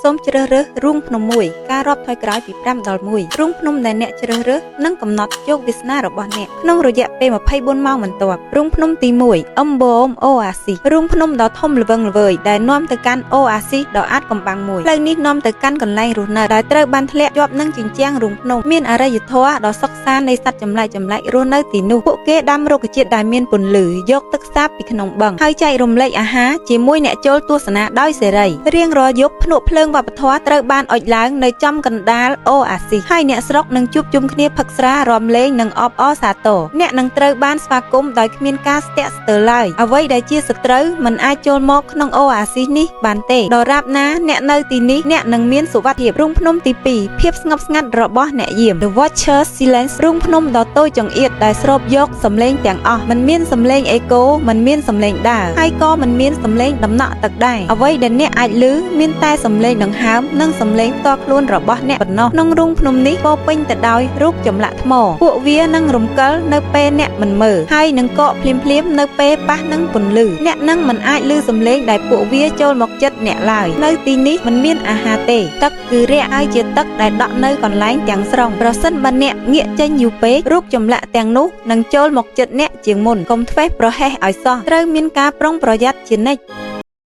សូមជ្រើសរើសរូងភ្នំមួយការរាប់ថយក្រោយពី5ដល់1រូងភ្នំដែលអ្នកជ្រើសរើសនឹងកំណត់ជោគវាសនារបស់អ្នកក្នុងរយៈពេល24ម៉ោងបន្ទាប់រូងភ្នំទី1 Umbom Oasis រូងភ្នំដ៏ធំល្វឹងល្វើយដែលនាំទៅកាន់ Oasis ដ៏អាតកំបាំងមួយផ្លូវនេះនាំទៅកាន់កន្លែងរស់នៅដែលត្រូវបានធ្លាក់ជាប់នឹងជញ្ជាំងរូងភ្នំមានអរិយធម៌ដ៏សុខសាន្តនៃសត្វចម្លែករស់នៅទីនោះពួកគេដាំរុក្ខជាតិដែលមានពន្លឺយកទឹកសាបពីក្នុងបឹងហើយចែករំលែកអាហារជាមួយអ្នកចូលទស្សនាដោយសេរីរៀងរាល់យប់ភ្នក់ភ្លើងវប្បធម៌ត្រូវបានអុជឡើងនៅចំកណ្ដាលអូអាស៊ីសហើយអ្នកស្រុកនឹងជួបជុំគ្នាផឹកស្រារំលែងនិងអបអរសាទរអ្នកនឹងត្រូវបានស្វាគមន៍ដោយគ្មានការស្ទាក់ស្ទើរឡើយអ្វីដែលជាសត្រូវមិនអាចចូលមកក្នុងអូអាស៊ីសនេះបានទេដរាបណាអ្នកនៅទីនេះអ្នកនឹងមានសុវត្ថិភាពរូងភ្នំទី2ភាពស្ងប់ស្ងាត់របស់អ្នកយាម The Watcher Silence រូងភ្នំដ៏តូចចង្អៀតដែលស្រូបយកសំឡេងទាំងអស់មិនមានសំឡេងអេកូមិនមានសំឡេងដើរហើយក៏មិនមានសំឡេងដំណក់ទឹកដែរអ្វីដែលអ្នកអាចឮមានតែសំឡេងដង្ហើមនិងសំឡេងផ្ទាល់ខ្លួនរបស់អ្នកប៉ុណ្ណោះក្នុងរូងភ្នំនេះពោពេញទៅដោយរូបចម្លាក់ថ្មពួកវានឹងរំកិលនៅពេលអ្នកមិនមើលហើយនឹងកកភ្លាមនៅពេលប៉ះនឹងពន្លឺអ្នកនឹងមិនអាចឮសំឡេងដែលពួកវាចូលមកចិត្តអ្នកឡើយនៅទីនេះមិនមានអាហារទេទឹកគឺរាក់ហើយជាទឹកដែលដក់នៅកន្លែងទាំងស្រុងប្រសិនបើអ្នកងាកចេញយូរពេករូបចម្លាក់ទាំងនោះនឹងចូលមកចិត្តអ្នកជាងមុនកុំធ្វេសប្រហែសឲ្យសោះត្រូវមានការប្រុងប្រយ័ត្នជានិច្ច